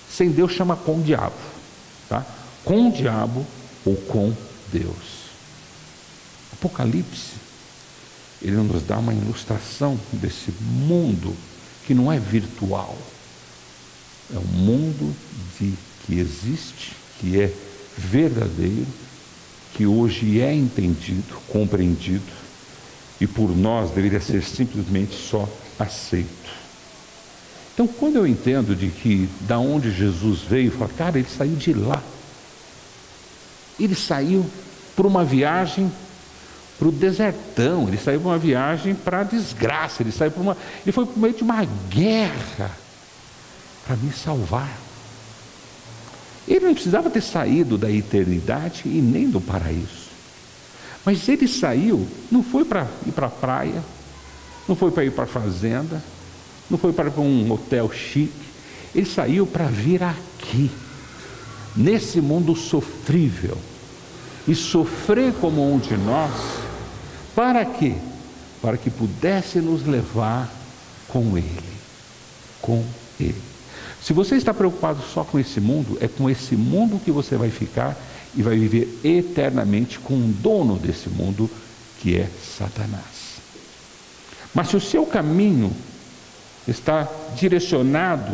Sem Deus chama com o diabo. Tá? Com o diabo ou com Deus. Apocalipse, ele nos dá uma ilustração desse mundo que não é virtual. É um mundo que existe, que é verdadeiro, que hoje é entendido, compreendido, e por nós deveria ser simplesmente só aceito. Então, quando eu entendo de que da onde Jesus veio, eu falo, cara, ele saiu de lá. Ele saiu para uma viagem para o desertão, ele saiu para uma viagem para a desgraça, ele foi para o meio de uma guerra para me salvar. Ele não precisava ter saído da eternidade e nem do paraíso, mas ele saiu, não foi para ir para a praia, não foi para ir para a fazenda, não foi para um hotel chique, ele saiu para vir aqui, nesse mundo sofrível, e sofrer como um de nós. Para quê? Para que pudesse nos levar com Ele. Com Ele. Se você está preocupado só com esse mundo, é com esse mundo que você vai ficar e vai viver eternamente com o dono desse mundo, que é Satanás. Mas se o seu caminho está direcionado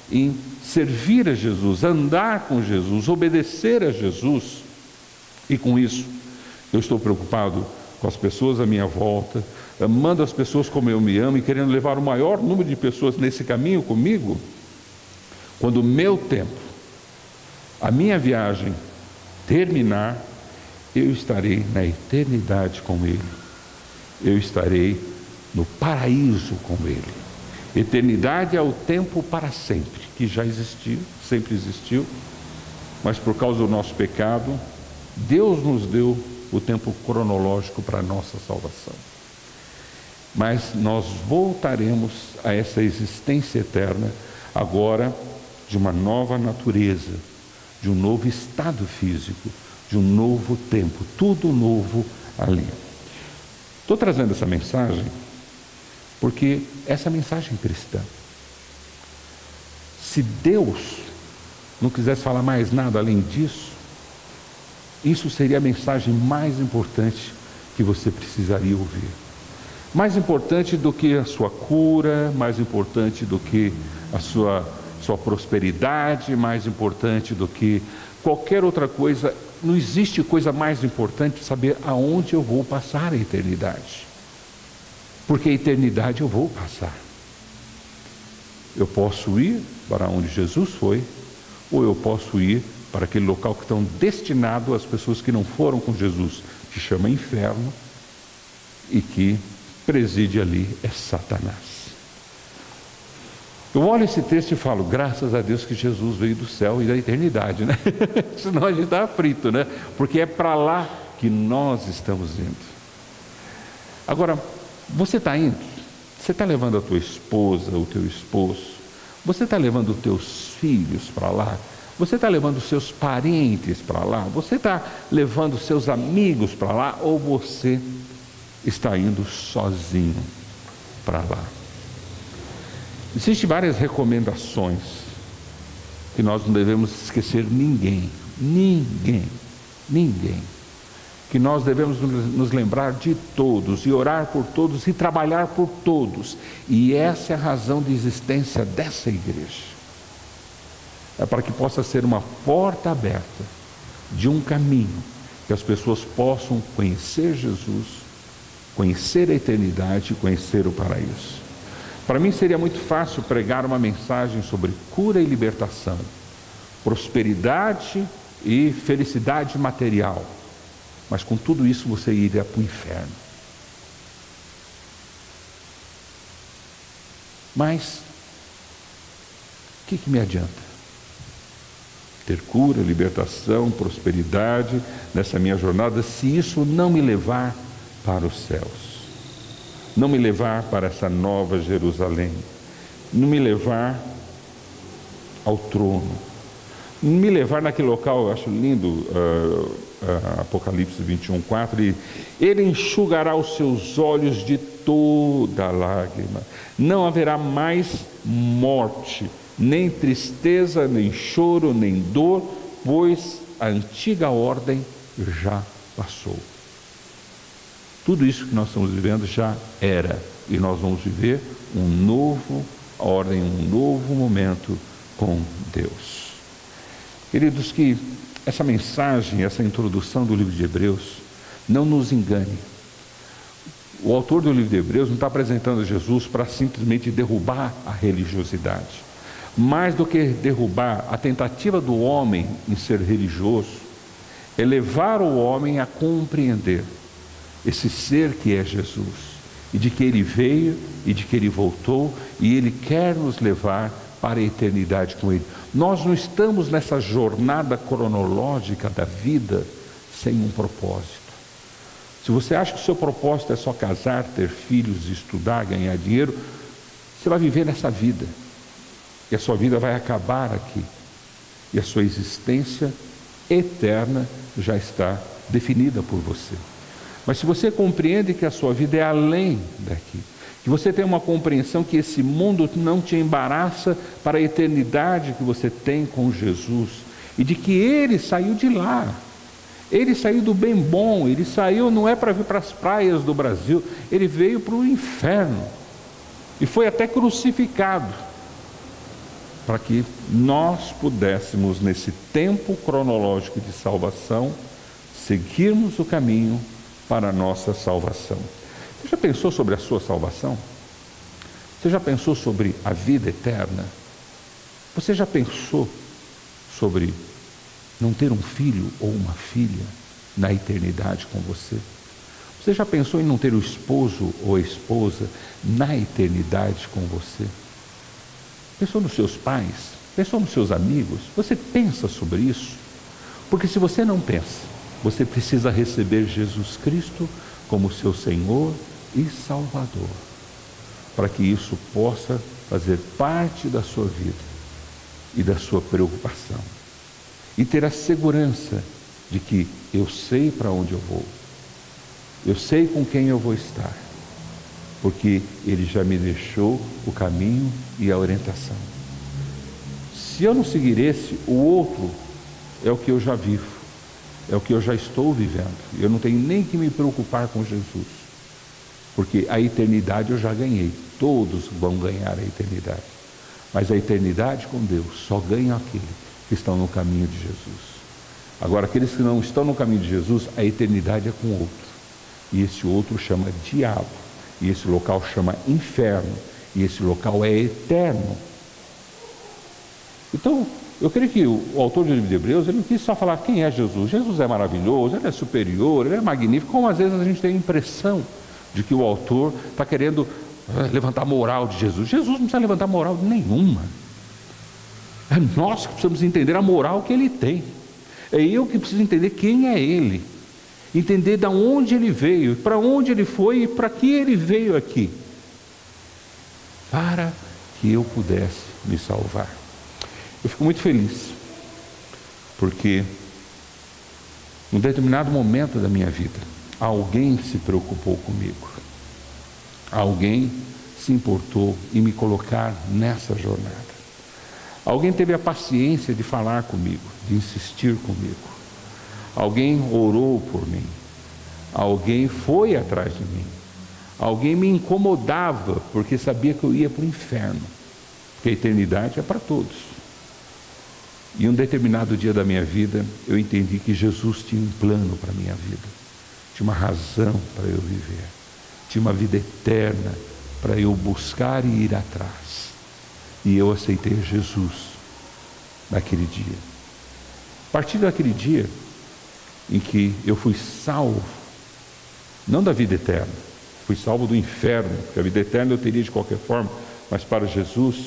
em servir a Jesus, andar com Jesus, obedecer a Jesus, e com isso eu estou preocupado com as pessoas à minha volta, amando as pessoas como eu me amo e querendo levar o maior número de pessoas nesse caminho comigo, quando o meu tempo, a minha viagem terminar, eu estarei na eternidade com Ele, eu estarei no paraíso com Ele. Eternidade é o tempo para sempre, que já existiu, sempre existiu, mas por causa do nosso pecado, Deus nos deu o tempo cronológico para a nossa salvação. Mas nós voltaremos a essa existência eterna, agora de uma nova natureza, de um novo estado físico, de um novo tempo, tudo novo ali. Estou trazendo essa mensagem porque essa mensagem cristã, se Deus não quisesse falar mais nada além disso, isso seria a mensagem mais importante que você precisaria ouvir. Mais importante do que a sua cura, mais importante do que a sua prosperidade, mais importante do que qualquer outra coisa. Não existe coisa mais importante saber aonde eu vou passar a eternidade. Porque a eternidade eu vou passar. Eu posso ir para onde Jesus foi, ou eu posso ir para aquele local que estão destinados às pessoas que não foram com Jesus, que chama inferno, e que preside ali é Satanás. Eu olho esse texto e falo, graças a Deus que Jesus veio do céu e da eternidade, né? Senão a gente está aflito, né? Porque é para lá que nós estamos indo. Agora, você está indo? Você está levando a tua esposa, o teu esposo? Você está levando os teus filhos para lá? Você está levando os seus parentes para lá? Você está levando os seus amigos para lá? Ou você está indo sozinho para lá? Existem várias recomendações que nós não devemos esquecer ninguém, que nós devemos nos lembrar de todos e orar por todos e trabalhar por todos, e essa é a razão de existência dessa igreja, é para que possa ser uma porta aberta de um caminho, que as pessoas possam conhecer Jesus, conhecer a eternidade e conhecer o paraíso. Para mim seria muito fácil pregar uma mensagem sobre cura e libertação, prosperidade e felicidade material, mas com tudo isso você iria para o inferno. Mas o que me adianta? Ter cura, libertação, prosperidade nessa minha jornada, se isso não me levar para os céus, não me levar para essa nova Jerusalém, não me levar ao trono, não me levar naquele local. Eu acho lindo Apocalipse 21:4, ele enxugará os seus olhos de toda lágrima, não haverá mais morte, nem tristeza, nem choro, nem dor, pois a antiga ordem já passou. Tudo isso que nós estamos vivendo já era, e nós vamos viver um novo ordem, um novo momento com Deus. Queridos, que essa mensagem, essa introdução do livro de Hebreus não nos engane. O autor do livro de Hebreus não está apresentando Jesus para simplesmente derrubar a religiosidade. Mais do que derrubar, a tentativa do homem em ser religioso é levar o homem a compreender esse ser que é Jesus, e de que ele veio, e de que ele voltou, e ele quer nos levar para a eternidade com ele. Nós não estamos nessa jornada cronológica da vida sem um propósito. Se você acha que o seu propósito é só casar, ter filhos, estudar, ganhar dinheiro, você vai viver nessa vida, e a sua vida vai acabar aqui, e a sua existência eterna já está definida por você. Mas se você compreende que a sua vida é além daqui, que você tem uma compreensão que esse mundo não te embaraça para a eternidade que você tem com Jesus, e de que ele saiu de lá, ele saiu do bem bom, ele saiu não é para vir para as praias do Brasil, ele veio para o inferno, e foi até crucificado, para que nós pudéssemos, nesse tempo cronológico de salvação, seguirmos o caminho para a nossa salvação. Você já pensou sobre a sua salvação? Você já pensou sobre a vida eterna? Você já pensou sobre não ter um filho ou uma filha na eternidade com você? Você já pensou em não ter o esposo ou a esposa na eternidade com você? Pensou nos seus pais? Pensou nos seus amigos? Você pensa sobre isso? Porque se você não pensa, você precisa receber Jesus Cristo como seu Senhor e Salvador, para que isso possa fazer parte da sua vida e da sua preocupação. E ter a segurança de que eu sei para onde eu vou, eu sei com quem eu vou estar, porque Ele já me deixou o caminho e a orientação. Se eu não seguir esse, o outro é o que eu já vivo, é o que eu já estou vivendo. Eu não tenho nem que me preocupar com Jesus, porque a eternidade eu já ganhei. Todos vão ganhar a eternidade, mas a eternidade com Deus só ganha aqueles que estão no caminho de Jesus. Agora, aqueles que não estão no caminho de Jesus, a eternidade é com outro, e esse outro chama diabo, e esse local chama inferno, e esse local é eterno. Então, eu creio que o autor do livro de Hebreus, ele não quis só falar quem é Jesus. Jesus é maravilhoso, Ele é superior, Ele é magnífico, como às vezes a gente tem a impressão de que o autor está querendo levantar a moral de Jesus. Jesus não precisa levantar moral nenhuma. É nós que precisamos entender a moral que Ele tem. É eu que preciso entender quem é Ele. Entender de onde Ele veio, para onde Ele foi e para que Ele veio aqui. Para que eu pudesse me salvar. Eu fico muito feliz, porque num determinado momento da minha vida, alguém se preocupou comigo. Alguém se importou em me colocar nessa jornada. Alguém teve a paciência de falar comigo, de insistir comigo. Alguém orou por mim. Alguém foi atrás de mim. Alguém me incomodava, porque sabia que eu ia para o inferno. Porque a eternidade é para todos. E um determinado dia da minha vida, eu entendi que Jesus tinha um plano para a minha vida. Tinha uma razão para eu viver. Tinha uma vida eterna para eu buscar e ir atrás. E eu aceitei Jesus naquele dia. A partir daquele dia em que eu fui salvo, não da vida eterna, fui salvo do inferno, porque a vida eterna eu teria de qualquer forma, mas para Jesus,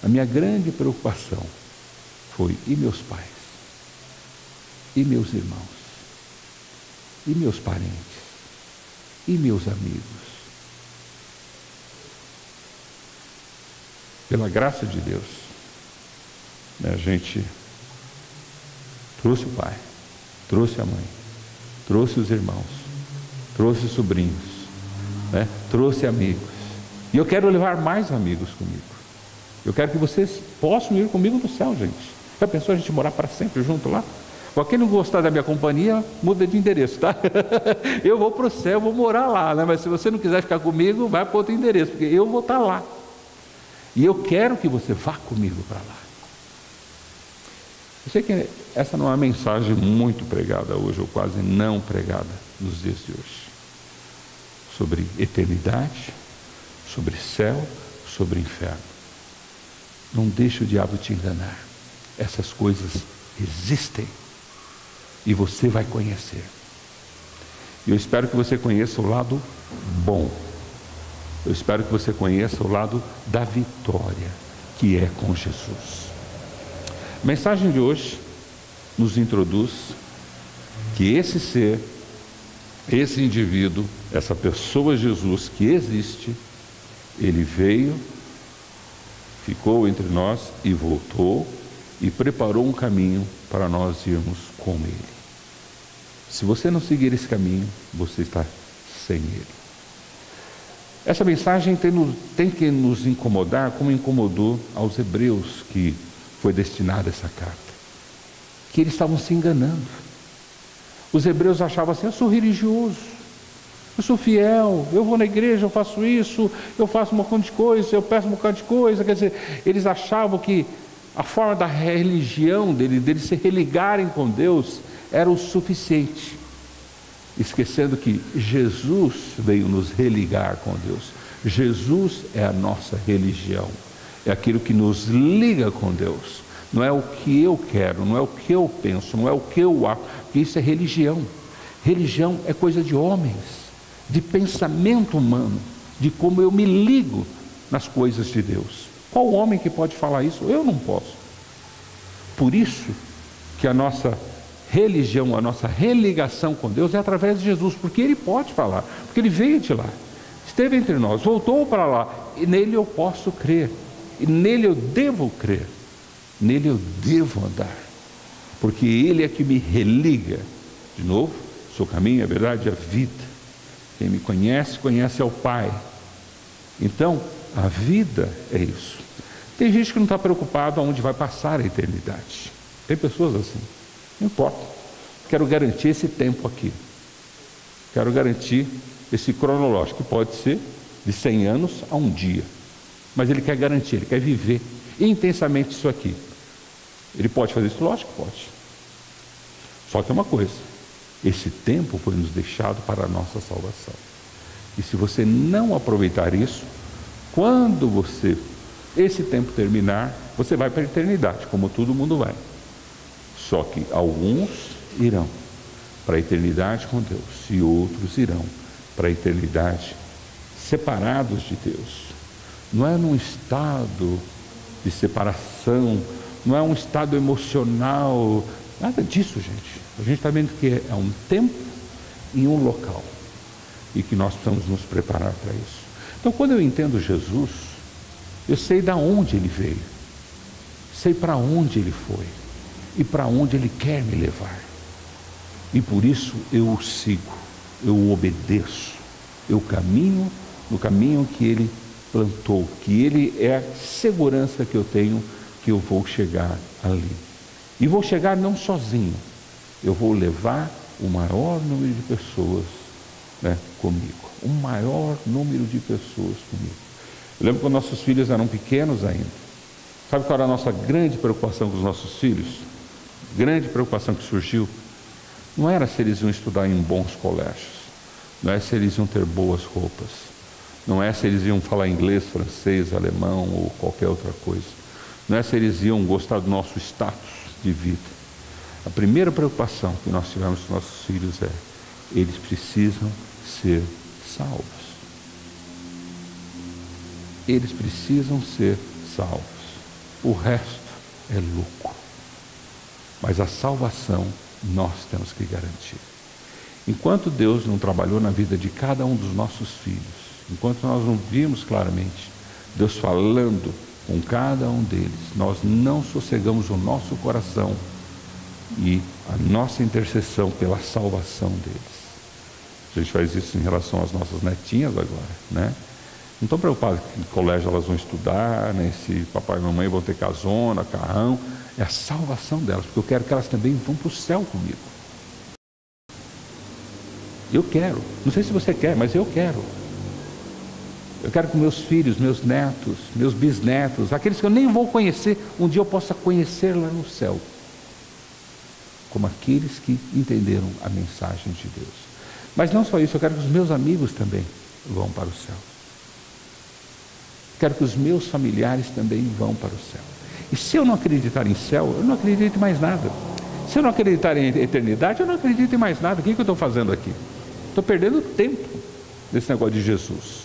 a minha grande preocupação foi: e meus pais? E meus irmãos? E meus parentes? E meus amigos? Pela graça de Deus, a gente trouxe o pai, trouxe a mãe, trouxe os irmãos, trouxe os sobrinhos, trouxe amigos. E eu quero levar mais amigos comigo. Eu quero que vocês possam ir comigo no céu, gente. Já pensou a gente morar para sempre junto lá? Ou quem não gostar da minha companhia, muda de endereço, tá? Eu vou para o céu, vou morar lá, né? Mas se você não quiser ficar comigo, vai para outro endereço, porque eu vou estar lá. E eu quero que você vá comigo para lá. Eu sei que essa não é uma mensagem muito pregada hoje, ou quase não pregada nos dias de hoje. Sobre eternidade, sobre céu, sobre inferno. Não deixe o diabo te enganar. Essas coisas existem. E você vai conhecer. E eu espero que você conheça o lado bom. Eu espero que você conheça o lado da vitória, que é com Jesus. A mensagem de hoje nos introduz que esse ser, esse indivíduo, essa pessoa Jesus que existe, ele veio, ficou entre nós e voltou e preparou um caminho para nós irmos com Ele. Se você não seguir esse caminho, você está sem Ele. Essa mensagem tem que nos incomodar como incomodou aos hebreus que foi destinada essa carta. Que eles estavam se enganando. Os hebreus achavam assim: eu sou religioso, eu sou fiel, eu vou na igreja, eu faço isso, eu faço um monte de coisa, eu peço um bocado de coisa. Quer dizer, eles achavam que a forma da religião deles se religarem com Deus era o suficiente, esquecendo que Jesus veio nos religar com Deus. Jesus é a nossa religião, é aquilo que nos liga com Deus. Não é o que eu quero, não é o que eu penso, não é o que eu acho, porque isso é religião. Religião é coisa de homens. de pensamento humano, de como eu me ligo nas coisas de Deus. Qual homem que pode falar isso? Eu não posso. Por isso que a nossa religião, a nossa religação com Deus é através de Jesus, porque Ele pode falar, porque Ele veio de lá, esteve entre nós, voltou para lá, e nele eu posso crer, e nele eu devo crer, nele eu devo andar, porque Ele é que me religa. De novo, sou o caminho, a verdade e a vida. Quem me conhece, conhece ao Pai. Então, a vida é isso. Tem gente que não está preocupado aonde vai passar a eternidade. Tem pessoas assim. Não importa. Quero garantir esse tempo aqui. Quero garantir esse cronológico, que pode ser de 100 anos a um dia. Mas ele quer garantir, ele quer viver intensamente isso aqui. Ele pode fazer isso? Lógico que pode. Só que é uma coisa, esse tempo foi nos deixado para a nossa salvação. E se você não aproveitar isso, quando esse tempo terminar, você vai para a eternidade, como todo mundo vai. Só que alguns irão para a eternidade com Deus e outros irão para a eternidade separados de Deus. Não é num estado de separação, não é um estado emocional, nada disso, gente. A gente está vendo que é um tempo e um local e que nós precisamos nos preparar para isso. Então, quando eu entendo Jesus, eu sei de onde Ele veio, sei para onde Ele foi e para onde Ele quer me levar. E por isso eu o sigo, eu o obedeço, eu caminho no caminho que Ele plantou, que Ele é a segurança que eu tenho que eu vou chegar ali. E vou chegar não sozinho, eu vou levar o maior número de pessoas, né, comigo. O maior número de pessoas comigo. Eu lembro quando nossos filhos eram pequenos ainda. Sabe qual era a nossa grande preocupação com os nossos filhos? Grande preocupação que surgiu. Não era se eles iam estudar em bons colégios. Não é se eles iam ter boas roupas. Não é se eles iam falar inglês, francês, alemão ou qualquer outra coisa. Não é se eles iam gostar do nosso status de vida. A primeira preocupação que nós tivemos com nossos filhos é: eles precisam ser salvos. Eles precisam ser salvos. O resto é lucro. Mas a salvação nós temos que garantir. Enquanto Deus não trabalhou na vida de cada um dos nossos filhos, enquanto nós não vimos claramente Deus falando com cada um deles, nós não sossegamos o nosso coração e a nossa intercessão pela salvação deles. A gente faz isso em relação às nossas netinhas agora, né? Não estou preocupado que no colégio elas vão estudar, né? Se papai e mamãe vão ter casona, carrão. É a salvação delas, porque eu quero que elas também vão para o céu comigo. Eu quero. Não sei se você quer, mas eu quero. Eu quero que meus filhos, meus netos, meus bisnetos, aqueles que eu nem vou conhecer, um dia eu possa conhecer lá no céu. Como aqueles que entenderam a mensagem de Deus. Mas não só isso, eu quero que os meus amigos também vão para o céu. Quero que os meus familiares também vão para o céu. E se eu não acreditar em céu, eu não acredito em mais nada. Se eu não acreditar em eternidade, eu não acredito em mais nada. O que eu estou fazendo aqui? Estou perdendo tempo nesse negócio de Jesus.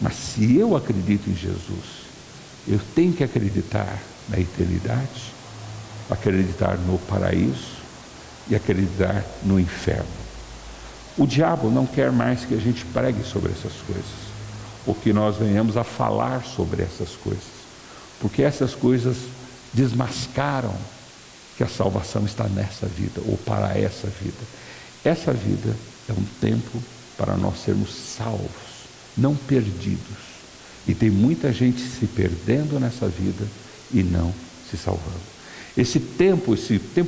Mas se eu acredito em Jesus, eu tenho que acreditar na eternidade, acreditar no paraíso e acreditar no inferno. O diabo não quer mais que a gente pregue sobre essas coisas, ou que nós venhamos a falar sobre essas coisas, porque essas coisas desmascaram que a salvação está nessa vida, ou para essa vida. Essa vida é um tempo para nós sermos salvos, não perdidos. E tem muita gente se perdendo nessa vida e não se salvando. Esse tempo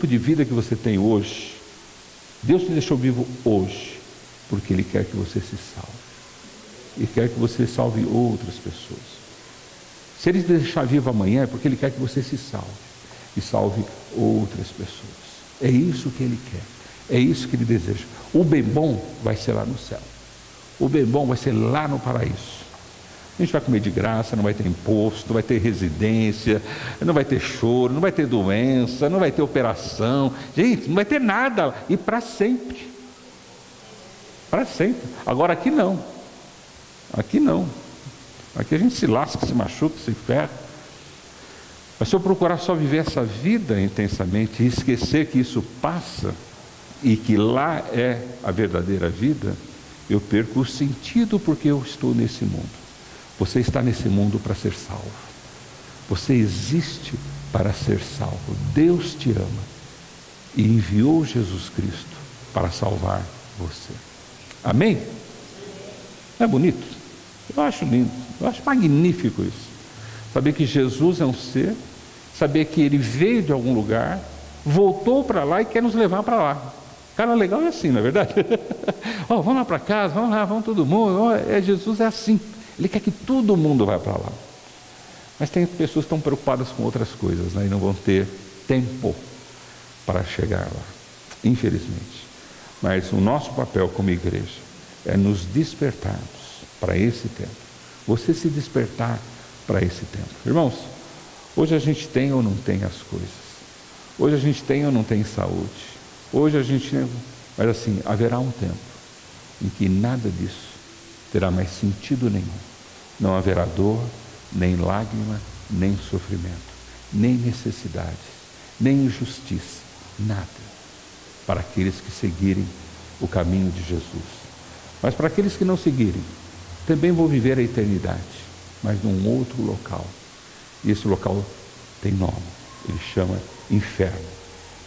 de vida que você tem hoje, Deus te deixou vivo hoje, porque Ele quer que você se salve. Ele quer que você salve outras pessoas. Se Ele te deixar vivo amanhã, é porque Ele quer que você se salve e salve outras pessoas. É isso que Ele quer, é isso que Ele deseja. O bem bom vai ser lá no céu, o bem bom vai ser lá no paraíso. A gente vai comer de graça, não vai ter imposto, não vai ter residência, não vai ter choro, não vai ter doença, não vai ter operação. Gente, não vai ter nada, e para sempre. para sempre. Agora aqui não. Aqui não. Aqui a gente se lasca, se machuca, se ferra. Mas se eu procurar só viver essa vida intensamente e esquecer que isso passa e que lá é a verdadeira vida, eu perco o sentido porque eu estou nesse mundo. Você está nesse mundo para ser salvo. Você existe para ser salvo. Deus te ama e enviou Jesus Cristo para salvar você. Amém? Não é bonito? Eu acho lindo, eu acho magnífico isso. Saber que Jesus é um ser, saber que Ele veio de algum lugar, voltou para lá e quer nos levar para lá. Cara, legal é assim, não é verdade? Vamos lá para casa, vamos lá, vamos todo mundo. Jesus é assim, Ele quer que todo mundo vá para lá. Mas tem pessoas que estão preocupadas com outras coisas, né, e não vão ter tempo para chegar lá, infelizmente. Mas o nosso papel como igreja é nos despertarmos para esse tempo. Você se despertar para esse tempo. Irmãos, hoje a gente tem ou não tem as coisas. Hoje a gente tem ou não tem saúde. Hoje a gente tem... Mas assim, haverá um tempo em que nada disso terá mais sentido nenhum. Não haverá dor, nem lágrima, nem sofrimento, nem necessidade, nem injustiça, nada, para aqueles que seguirem o caminho de Jesus. Mas para aqueles que não seguirem, também vão viver a eternidade, mas num outro local. E esse local tem nome, ele chama inferno.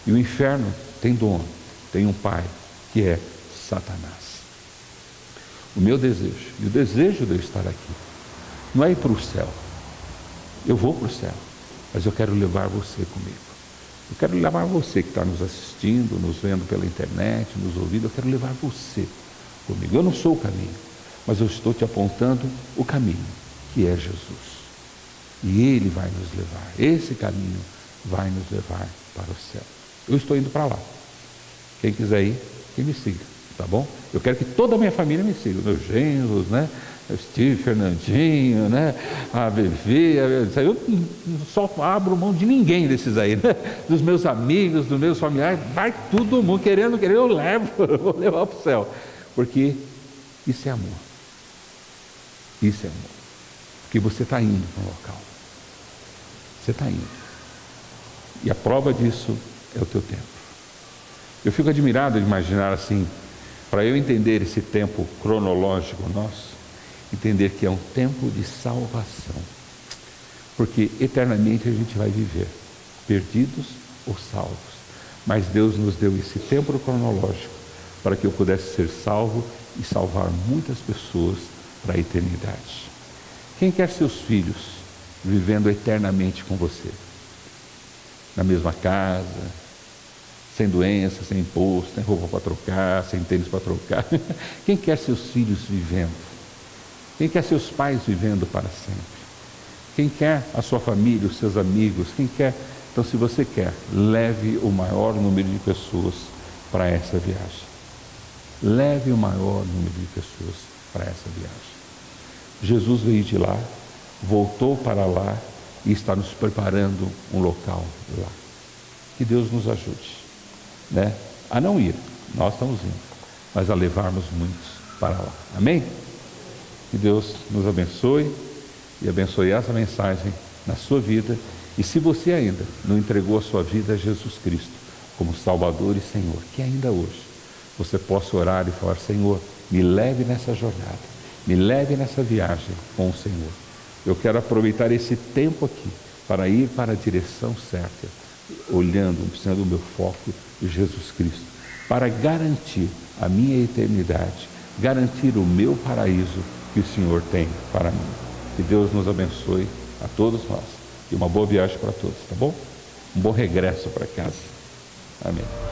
E o inferno tem dono, tem um pai, que é Satanás. O meu desejo, e o desejo de eu estar aqui, não é ir para o céu. Eu vou para o céu, mas eu quero levar você comigo. Eu quero levar você que está nos assistindo, nos vendo pela internet, nos ouvindo, eu quero levar você comigo. Eu não sou o caminho, mas eu estou te apontando o caminho, que é Jesus. E Ele vai nos levar, esse caminho vai nos levar para o céu. Eu estou indo para lá. Quem quiser ir, que me siga, tá bom? Eu quero que toda a minha família me siga, meus genros, né? O Steve, Fernandinho, né? A Bebê, eu não só abro mão de ninguém desses aí, né? Dos meus amigos, dos meus familiares, vai todo mundo, querendo, eu levo, eu vou levar para o céu, porque isso é amor. Isso é amor. Porque você está indo para um local. Você está indo. E a prova disso é o teu tempo. Eu fico admirado de imaginar assim, para eu entender esse tempo cronológico nosso, entender que é um tempo de salvação. Porque eternamente a gente vai viver, perdidos ou salvos. Mas Deus nos deu esse tempo cronológico para que eu pudesse ser salvo e salvar muitas pessoas para a eternidade. Quem quer seus filhos vivendo eternamente com você? Na mesma casa, sem doença, sem imposto, sem roupa para trocar, sem tênis para trocar. Quem quer seus filhos vivendo? Quem quer seus pais vivendo para sempre? Quem quer a sua família, os seus amigos? Quem quer? Então, se você quer, leve o maior número de pessoas para essa viagem. Leve o maior número de pessoas para essa viagem. Jesus veio de lá, voltou para lá e está nos preparando um local lá. Que Deus nos ajude, né? A não ir, nós estamos indo, mas a levarmos muitos para lá. Amém? Que Deus nos abençoe e abençoe essa mensagem na sua vida. E se você ainda não entregou a sua vida a Jesus Cristo como Salvador e Senhor, que ainda hoje você possa orar e falar: Senhor, me leve nessa jornada, me leve nessa viagem com o Senhor. Eu quero aproveitar esse tempo aqui para ir para a direção certa, olhando, sendo o meu foco de Jesus Cristo, para garantir a minha eternidade, garantir o meu paraíso que o Senhor tem para mim. Que Deus nos abençoe a todos nós e uma boa viagem para todos, tá bom? Um bom regresso para casa. Amém.